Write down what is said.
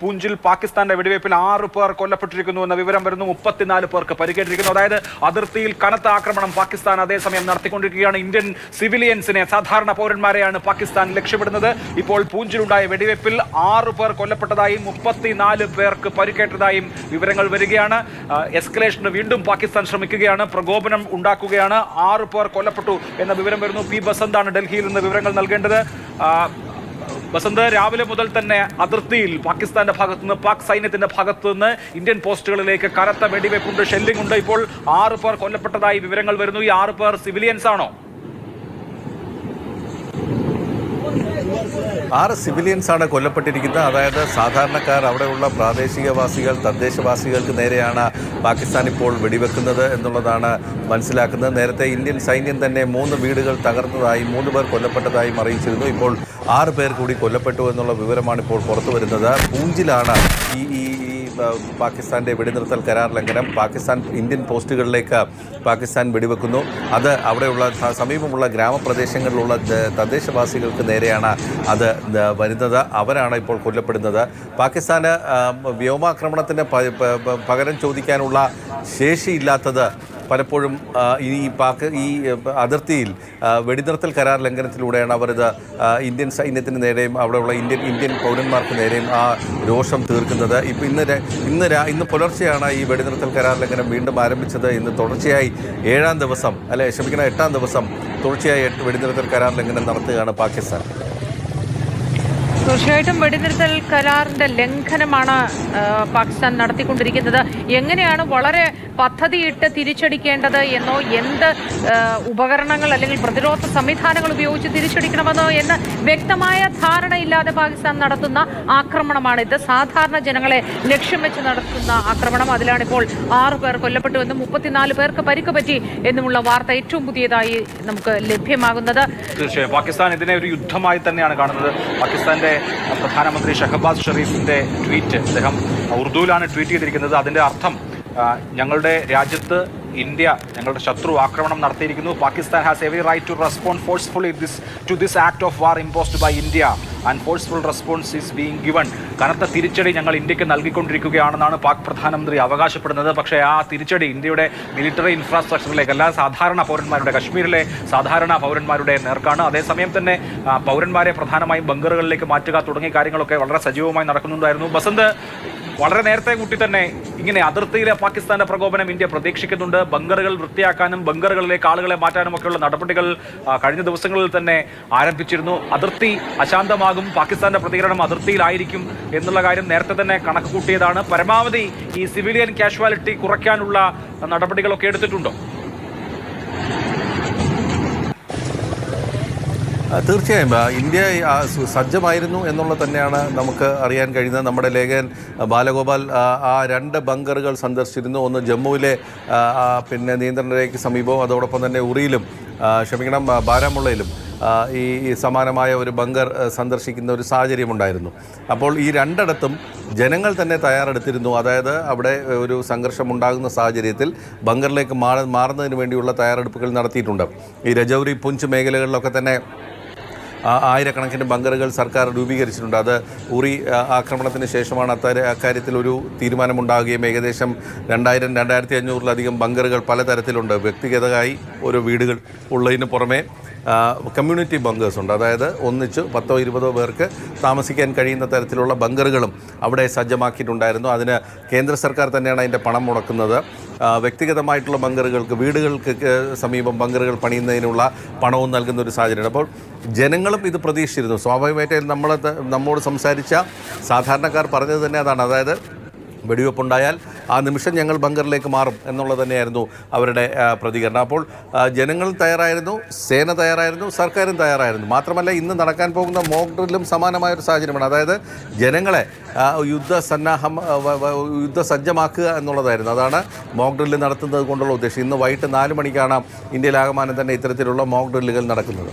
പൂഞ്ചിൽ പാകിസ്ഥാന്റെ വെടിവയ്പിൽ 6 പേർ കൊല്ലപ്പെട്ടിരിക്കുന്നു എന്ന വിവരം വരുന്നു. 34 പേർക്ക് പരിക്കേറ്റിരിക്കുന്നു. അതായത് അതിർത്തിയിൽ കനത്ത ആക്രമണം പാകിസ്ഥാൻ അതേസമയം നടത്തിക്കൊണ്ടിരിക്കുകയാണ്. ഇന്ത്യൻ സിവിലിയൻസിനെ, സാധാരണ പൗരന്മാരെയാണ് പാകിസ്ഥാൻ ലക്ഷ്യമിടുന്നത്. ഇപ്പോൾ പൂഞ്ചിലുണ്ടായ വെടിവയ്പിൽ 6 പേർ കൊല്ലപ്പെട്ടതായും 34 പേർക്ക് പരിക്കേറ്റതായും വിവരങ്ങൾ വരികയാണ്. എസ്കലേഷന് വീണ്ടും പാകിസ്ഥാൻ ശ്രമിക്കുകയാണ്, പ്രകോപനം ഉണ്ടാക്കുകയാണ്. 6 പേർ കൊല്ലപ്പെട്ടു എന്ന വിവരം വരുന്നു. പി ബസന്താണ് ഡൽഹിയിൽ നിന്ന് വിവരങ്ങൾ നൽകേണ്ടത്. ബസന്ത്, രാവിലെ മുതൽ തന്നെ അതിർത്തിയിൽ പാകിസ്ഥാന്റെ ഭാഗത്തുനിന്ന്, പാക് സൈന്യത്തിന്റെ ഭാഗത്തുനിന്ന് ഇന്ത്യൻ പോസ്റ്റുകളിലേക്ക് കനത്ത വെടിവെപ്പുണ്ട്, ഷെല്ലിംഗ് ഉണ്ട്. ഇപ്പോൾ 6 പേർ കൊല്ലപ്പെട്ടതായി വിവരങ്ങൾ വരുന്നു. ഈ 6 പേർ സിവിലിയൻസ് ആണോ? 6 സിവിലിയൻസ് ആണ് കൊല്ലപ്പെട്ടിരിക്കുന്നത്. അതായത് സാധാരണക്കാർ, അവിടെയുള്ള പ്രാദേശികവാസികൾ, തദ്ദേശവാസികൾക്ക് നേരെയാണ് പാകിസ്ഥാൻ ഇപ്പോൾ വെടിവെക്കുന്നത് എന്നുള്ളതാണ് മനസ്സിലാക്കുന്നത്. നേരത്തെ ഇന്ത്യൻ സൈന്യം തന്നെ 3 വീടുകൾ തകർന്നതായും 3 പേർ കൊല്ലപ്പെട്ടതായും അറിയിച്ചിരുന്നു. ഇപ്പോൾ 6 പേർ കൂടി കൊല്ലപ്പെട്ടു എന്നുള്ള വിവരമാണ് ഇപ്പോൾ പുറത്തു വരുന്നത്. പൂഞ്ചിലാണ് ഈ പാകിസ്ഥാന്റെ വെടിനിർത്തൽ കരാർ ലംഘനം. ഇന്ത്യൻ പോസ്റ്റുകളിലേക്ക് പാകിസ്ഥാൻ വെടിവെക്കുന്നു. അത് അവിടെയുള്ള സമീപമുള്ള ഗ്രാമപ്രദേശങ്ങളിലുള്ള തദ്ദേശവാസികൾക്ക് നേരെയാണ് അത് വരുന്നത്. അവരാണ് ഇപ്പോൾ കൊല്ലപ്പെടുന്നത്. പാകിസ്ഥാന് വ്യോമാക്രമണത്തിന് പകരം ചോദിക്കാനുള്ള ശേഷിയില്ലാത്തത് പലപ്പോഴും ഈ അതിർത്തിയിൽ വെടിനിർത്തൽ കരാർ ലംഘനത്തിലൂടെയാണ് അവരിത് ഇന്ത്യൻ സൈന്യത്തിന് നേരെയും അവിടെയുള്ള ഇന്ത്യൻ പൗരന്മാർക്ക് നേരെയും ആ രോഷം തീർക്കുന്നത്. ഇപ്പോൾ ഇന്ന് പുലർച്ചെയാണ് ഈ വെടിനിർത്തൽ കരാർ ലംഘനം വീണ്ടും ആരംഭിച്ചത്. ഇന്ന് തുടർച്ചയായി 8 ദിവസം തുടർച്ചയായി വെടിനിർത്തൽ കരാർ ലംഘനം നടത്തുകയാണ് പാകിസ്ഥാൻ. തീർച്ചയായിട്ടും വെടിനിർത്തൽ കരാറിന്റെ ലംഘനമാണ് പാകിസ്ഥാൻ നടത്തിക്കൊണ്ടിരിക്കുന്നത്. എങ്ങനെയാണ് വളരെ പദ്ധതിയിട്ട് തിരിച്ചടിക്കേണ്ടത് എന്നോ, എന്ത് ഉപകരണങ്ങൾ അല്ലെങ്കിൽ പ്രതിരോധ സംവിധാനങ്ങൾ ഉപയോഗിച്ച് തിരിച്ചടിക്കണമെന്നോ എന്ന് വ്യക്തമായ ധാരണയില്ലാതെ പാകിസ്ഥാൻ നടത്തുന്ന ആക്രമണമാണിത്. സാധാരണ ജനങ്ങളെ ലക്ഷ്യം വെച്ച് നടത്തുന്ന ആക്രമണം. അതിലാണിപ്പോൾ 6 പേർ കൊല്ലപ്പെട്ടുവെന്നും 34 പേർക്ക് പരിക്ക് പറ്റി എന്നുമുള്ള വാർത്ത ഏറ്റവും പുതിയതായി നമുക്ക് ലഭ്യമാകുന്നത്. തീർച്ചയായും പാകിസ്ഥാൻ ഇതിനെ ഒരു യുദ്ധമായി തന്നെയാണ് കാണുന്നത്. പാകിസ്ഥാന്റെ പ്രധാനമന്ത്രി ഷഹബാസ് ഷെരീഫിന്റെ ട്വീറ്റ്, അദ്ദേഹം ഉറുദുവിലാണ് ട്വീറ്റ് ചെയ്തിരിക്കുന്നത്. അതിന്റെ അർത്ഥം, ഞങ്ങളുടെ രാജ്യത്ത് ഇന്ത്യ, ഞങ്ങളുടെ ശത്രു ആക്രമണം നടത്തിയിരിക്കുന്നു. Pakistan has every right to respond forcefully to this act of war imposed by India and forceful response is being given. കനത്ത തിരിച്ചടി ഞങ്ങൾ ഇന്ത്യക്ക് നൽകിക്കൊണ്ടിരിക്കുകയാണെന്നാണ് പാക് പ്രധാനമന്ത്രി അവകാശപ്പെടുന്നത്. പക്ഷേ ആ തിരിച്ചടി ഇന്ത്യയുടെ മിലിറ്ററി ഇൻഫ്രാസ്ട്രക്ചറിലേക്ക്, അല്ല സാധാരണ പൗരന്മാരുടെ, കശ്മീരിലെ സാധാരണ പൗരന്മാരുടെ നേർക്കാണ്. അതേസമയം തന്നെ പൗരന്മാരെ പ്രധാനമായും ബങ്കറുകളിലേക്ക് മാറ്റുക തുടങ്ങിയ കാര്യങ്ങളൊക്കെ വളരെ സജീവമായി നടക്കുന്നുണ്ടായിരുന്നു. ബസന്ത്, വളരെ നേരത്തെ കൂട്ടി തന്നെ ഇങ്ങനെ അതിർത്തിയിലെ പാകിസ്ഥാന്റെ പ്രകോപനം ഇന്ത്യ പ്രതീക്ഷിക്കുന്നുണ്ട്. ബങ്കറുകൾ വൃത്തിയാക്കാനും ബങ്കറുകളിലേക്ക് ആളുകളെ മാറ്റാനും ഒക്കെയുള്ള നടപടികൾ കഴിഞ്ഞ ദിവസങ്ങളിൽ തന്നെ ആരംഭിച്ചിരുന്നു. അതിർത്തി അശാന്തമാകും, പാകിസ്ഥാന്റെ പ്രതികരണം അതിർത്തിയിലായിരിക്കും എന്നുള്ള കാര്യം നേരത്തെ തന്നെ കണക്ക് കൂട്ടിയതാണ്. പരമാവധി ഈ സിവിലിയൻ കാഷ്വാലിറ്റി കുറയ്ക്കാനുള്ള നടപടികളൊക്കെ എടുത്തിട്ടുണ്ടോ? തീർച്ചയായും ഇന്ത്യ സജ്ജമായിരുന്നു എന്നുള്ളത് തന്നെയാണ് നമുക്ക് അറിയാൻ കഴിയുന്നത്. നമ്മുടെ ലേഖകൻ ബാലഗോപാൽ ആ 2 ബങ്കറുകൾ സന്ദർശിച്ചിരുന്നു. ഒന്ന് ജമ്മുവിലെ നിയന്ത്രണ രേഖയ്ക്ക് സമീപവും, അതോടൊപ്പം തന്നെ ഉറിയിലും ബാരാമുള്ളയിലും ഈ സമാനമായ ഒരു ബങ്കർ സന്ദർശിക്കുന്ന ഒരു സാഹചര്യമുണ്ടായിരുന്നു. അപ്പോൾ ഈ 2ഇടത്തും ജനങ്ങൾ തന്നെ തയ്യാറെടുത്തിരുന്നു. അതായത് അവിടെ ഒരു സംഘർഷമുണ്ടാകുന്ന സാഹചര്യത്തിൽ ബങ്കറിലേക്ക് മാറുന്നതിന് വേണ്ടിയുള്ള തയ്യാറെടുപ്പുകൾ നടത്തിയിട്ടുണ്ട്. ഈ രജൌരി, പുഞ്ച് മേഖലകളിലൊക്കെ തന്നെ ആയിരക്കണക്കിന് ബങ്കറുകൾ സർക്കാർ രൂപീകരിച്ചിട്ടുണ്ട്. അത് ഉറി ആക്രമണത്തിന് ശേഷമാണ് അക്കാര്യത്തിൽ ഒരു തീരുമാനമുണ്ടാകുകയും ഏകദേശം 2500-ലധികം ബങ്കറുകൾ പലതരത്തിലുണ്ട്. വ്യക്തിഗതമായി ഓരോ വീടുകൾ ഉള്ളതിന് പുറമെ കമ്മ്യൂണിറ്റി ബങ്കേഴ്സ് ഉണ്ട്. അതായത് ഒന്നിച്ച് 10-20 പേർക്ക് താമസിക്കാൻ കഴിയുന്ന തരത്തിലുള്ള ബങ്കറുകളും അവിടെ സജ്ജമാക്കിയിട്ടുണ്ടായിരുന്നു. അതിന് കേന്ദ്ര സർക്കാർ തന്നെയാണ് അതിൻ്റെ പണം മുടക്കുന്നത്. വ്യക്തിഗതമായിട്ടുള്ള ബങ്കറുകൾക്ക്, വീടുകൾക്ക് സമീപം ബങ്കറുകൾ പണിയുന്നതിനുള്ള പണവും നൽകുന്ന ഒരു സാഹചര്യമാണ്. അപ്പോൾ ജനങ്ങളും ഇത് പ്രതീക്ഷിച്ചിരുന്നു. സ്വാഭാവികമായിട്ടും നമ്മോട് സംസാരിച്ച സാധാരണക്കാർ പറഞ്ഞത് തന്നെ അതാണ്. അതായത് വെടിവെപ്പുണ്ടായാൽ ആ നിമിഷം ഞങ്ങൾ ബങ്കറിലേക്ക് മാറും എന്നുള്ളത് തന്നെയായിരുന്നു അവരുടെ പ്രതികരണം. അപ്പോൾ ജനങ്ങൾ തയ്യാറായിരുന്നു, സേന തയ്യാറായിരുന്നു, സർക്കാരും തയ്യാറായിരുന്നു. മാത്രമല്ല, ഇന്ന് നടക്കാൻ പോകുന്ന മോക്ക് ഡ്രില്ലും സമാനമായൊരു സാഹചര്യമാണ്. അതായത് ജനങ്ങളെ യുദ്ധസജ്ജമാക്കുക എന്നുള്ളതായിരുന്നു. അതാണ് മോക്ക് ഡ്രില്ല് നടത്തുന്നത് കൊണ്ടുള്ള ഉദ്ദേശം. ഇന്ന് വൈകിട്ട് 4 മണിക്കാണ് ഇന്ത്യയിലാകമാനം തന്നെ ഇത്തരത്തിലുള്ള മോക്ക് ഡ്രില്ലുകൾ നടക്കുന്നത്.